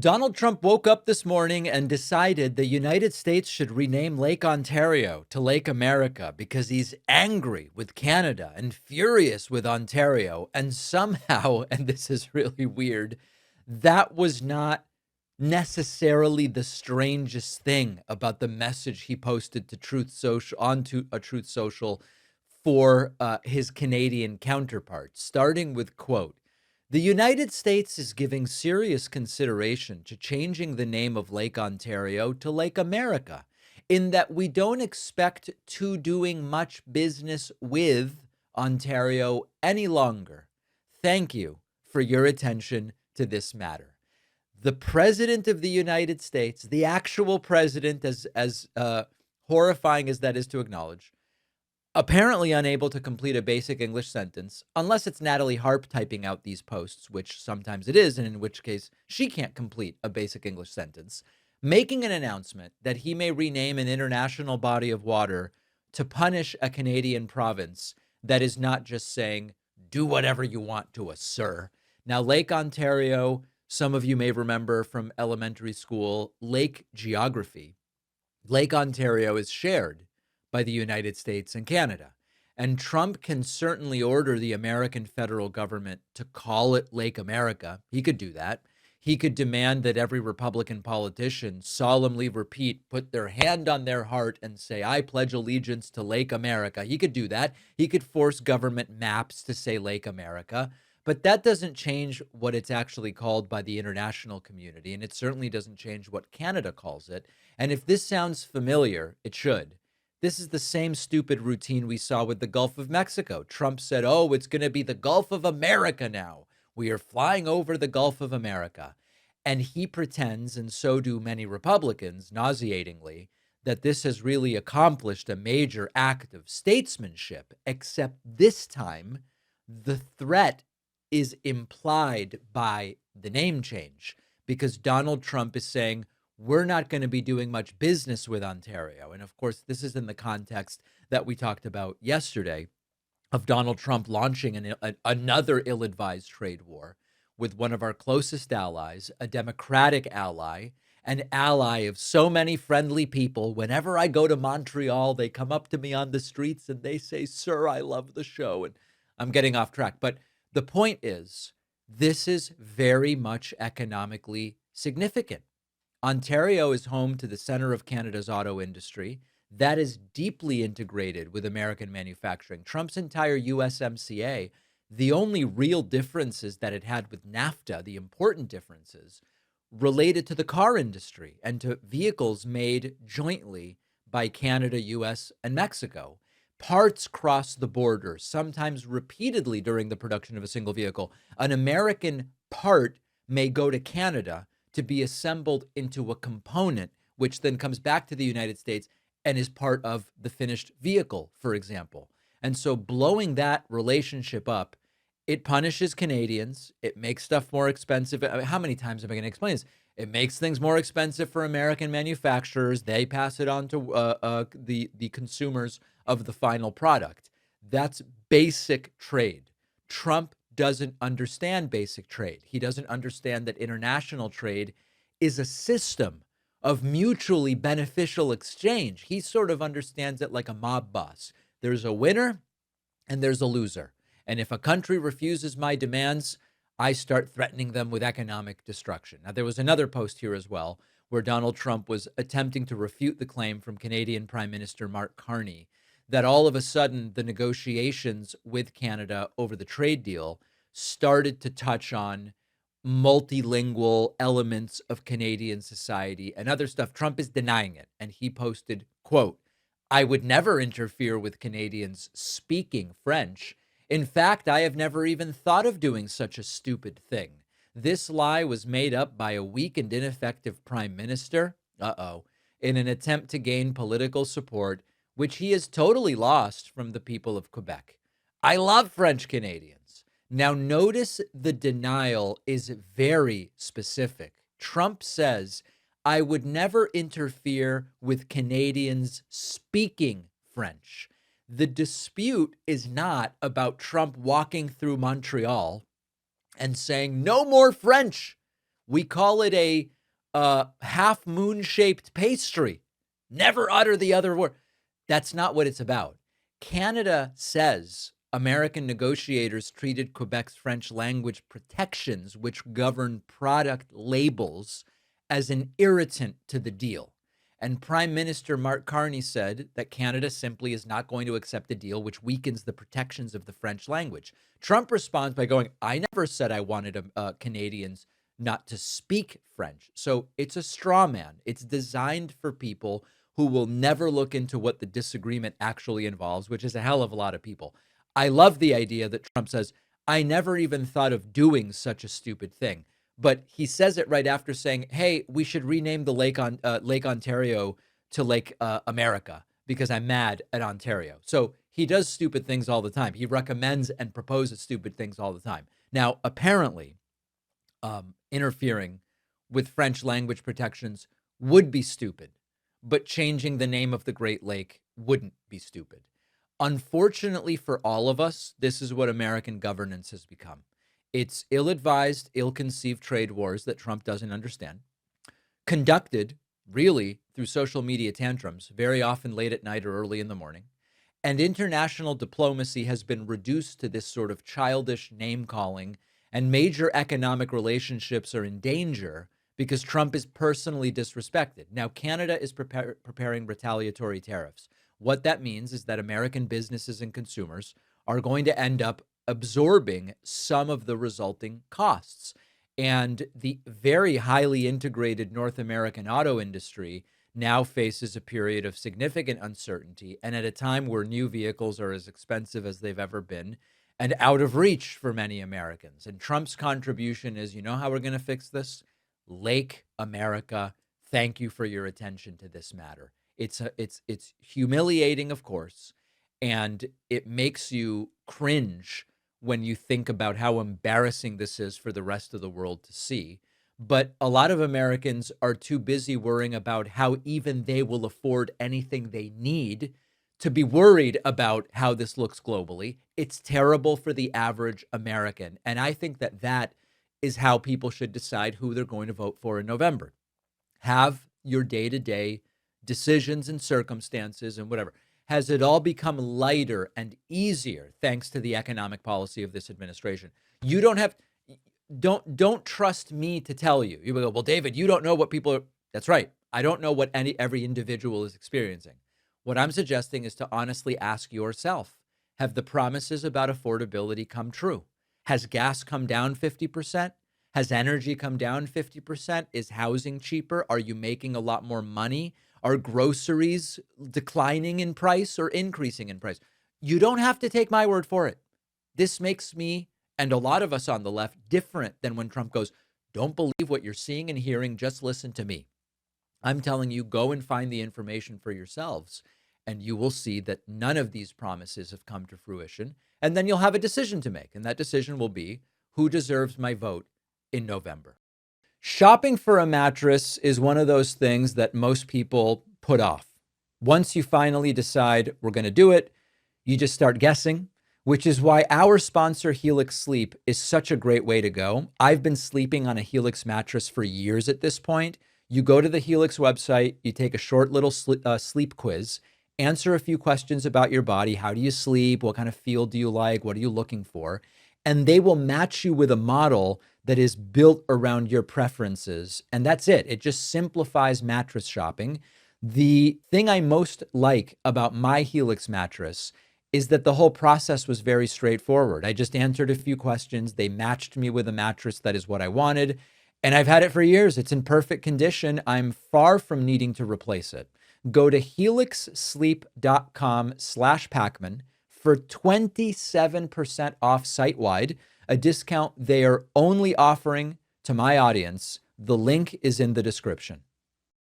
Donald Trump woke up this morning and decided the United States should rename Lake Ontario to Lake America because he's angry with Canada and furious with Ontario. And somehow, and this is really weird, that was not necessarily the strangest thing about the message he posted to Truth Social onto a Truth Social for his Canadian counterparts, starting with quote, "The United States is giving serious consideration to changing the name of Lake Ontario to Lake America, in that we don't expect to doing much business with Ontario any longer. Thank you for your attention to this matter." The president of the United States, the actual president, as horrifying as that is to acknowledge, apparently unable to complete a basic English sentence, unless it's Natalie Harp typing out these posts, which sometimes it is, and in which case she can't complete a basic English sentence, making an announcement that he may rename an international body of water to punish a Canadian province that is not just saying, do whatever you want to us, sir. Now, Lake Ontario, some of you may remember from elementary school, lake geography. Lake Ontario is shared by the United States and Canada. And Trump can certainly order the American federal government to call it Lake America. He could do that. He could demand that every Republican politician solemnly repeat, put their hand on their heart and say, I pledge allegiance to Lake America. He could do that. He could force government maps to say Lake America. But that doesn't change what it's actually called by the international community. And it certainly doesn't change what Canada calls it. And if this sounds familiar, it should. This is the same stupid routine we saw with the Gulf of Mexico. Trump said, oh, it's going to be the Gulf of America now. We are flying over the Gulf of America. And he pretends, and so do many Republicans, nauseatingly, that this has really accomplished a major act of statesmanship, except this time the threat is implied by the name change, because Donald Trump is saying, we're not going to be doing much business with Ontario. And of course, this is in the context that we talked about yesterday of Donald Trump launching another ill-advised trade war with one of our closest allies, a Democratic ally, an ally of so many friendly people. Whenever I go to Montreal, they come up to me on the streets and they say, sir, I love the show. And I'm getting off track. But the point is, this is very much economically significant. Ontario is home to the center of Canada's auto industry that is deeply integrated with American manufacturing. Trump's entire USMCA, the only real differences that it had with NAFTA, the important differences, related to the car industry and to vehicles made jointly by Canada, US, and Mexico. Parts cross the border, sometimes repeatedly during the production of a single vehicle. An American part may go to Canada to be assembled into a component, which then comes back to the United States and is part of the finished vehicle, for example. And so blowing that relationship up, it punishes Canadians. It makes stuff more expensive. I mean, how many times am I going to explain this? It makes things more expensive for American manufacturers. They pass it on to the consumers of the final product. That's basic trade. Trump doesn't understand basic trade. He doesn't understand that international trade is a system of mutually beneficial exchange. He sort of understands it like a mob boss. There's a winner and there's a loser. And if a country refuses my demands, I start threatening them with economic destruction. Now, there was another post here as well where Donald Trump was attempting to refute the claim from Canadian Prime Minister Mark Carney that all of a sudden the negotiations with Canada over the trade deal started to touch on multilingual elements of Canadian society and other stuff. Trump is denying it. And he posted, quote, I would never interfere with Canadians speaking French. In fact, I have never even thought of doing such a stupid thing. This lie was made up by a weak and ineffective prime minister, in an attempt to gain political support, which he has totally lost from the people of Quebec. I love French Canadians. Now, notice the denial is very specific. Trump says, I would never interfere with Canadians speaking French. The dispute is not about Trump walking through Montreal and saying, no more French. We call it a half moon shaped pastry. Never utter the other word. That's not what it's about. Canada says American negotiators treated Quebec's French language protections, which govern product labels, as an irritant to the deal. And Prime Minister Mark Carney said that Canada simply is not going to accept a deal which weakens the protections of the French language. Trump responds by going, I never said I wanted Canadians not to speak French. So it's a straw man. It's designed for people who will never look into what the disagreement actually involves, which is a hell of a lot of people. I love the idea that Trump says, I never even thought of doing such a stupid thing. But he says it right after saying, hey, we should rename the Lake Ontario to Lake America because I'm mad at Ontario. So he does stupid things all the time. He recommends and proposes stupid things all the time. Now, apparently, interfering with French language protections would be stupid, but changing the name of the Great Lake wouldn't be stupid. Unfortunately for all of us, this is what American governance has become. It's ill-advised, ill-conceived trade wars that Trump doesn't understand, conducted really through social media tantrums, very often late at night or early in the morning. And international diplomacy has been reduced to this sort of childish name-calling, and major economic relationships are in danger because Trump is personally disrespected. Now, Canada is preparing retaliatory tariffs. What that means is that American businesses and consumers are going to end up absorbing some of the resulting costs. And the very highly integrated North American auto industry now faces a period of significant uncertainty, and at a time where new vehicles are as expensive as they've ever been and out of reach for many Americans. And Trump's contribution is, you know how we're going to fix this? Lake America, thank you for your attention to this matter. It's humiliating, of course, and it makes you cringe when you think about how embarrassing this is for the rest of the world to see. But a lot of Americans are too busy worrying about how even they will afford anything they need to be worried about how this looks globally. It's terrible for the average American. And I think that that is how people should decide who they're going to vote for in November. Have your day-to-day decisions and circumstances and whatever. Has it all become lighter and easier thanks to the economic policy of this administration? You don't trust me to tell you. You will go, well, David, you don't know what people are. That's right. I don't know what every individual is experiencing. What I'm suggesting is to honestly ask yourself, have the promises about affordability come true? Has gas come down 50%? Has energy come down 50%? Is housing cheaper? Are you making a lot more money? Are groceries declining in price or increasing in price? You don't have to take my word for it. This makes me and a lot of us on the left different than when Trump goes, don't believe what you're seeing and hearing, just listen to me. I'm telling you, go and find the information for yourselves, and you will see that none of these promises have come to fruition. And then you'll have a decision to make, and that decision will be who deserves my vote in November. Shopping for a mattress is one of those things that most people put off. Once you finally decide we're going to do it, you just start guessing, which is why our sponsor, Helix Sleep, is such a great way to go. I've been sleeping on a Helix mattress for years at this point. You go to the Helix website, you take a short little sleep quiz, answer a few questions about your body. How do you sleep? What kind of feel do you like? What are you looking for? And they will match you with a model that is built around your preferences. And that's it. It just simplifies mattress shopping. The thing I most like about my Helix mattress is that the whole process was very straightforward. I just answered a few questions. They matched me with a mattress that is what I wanted. And I've had it for years. It's in perfect condition. I'm far from needing to replace it. Go to helixsleep.com/Pakman for 27% off site-wide, a discount they are only offering to my audience. The link is in the description.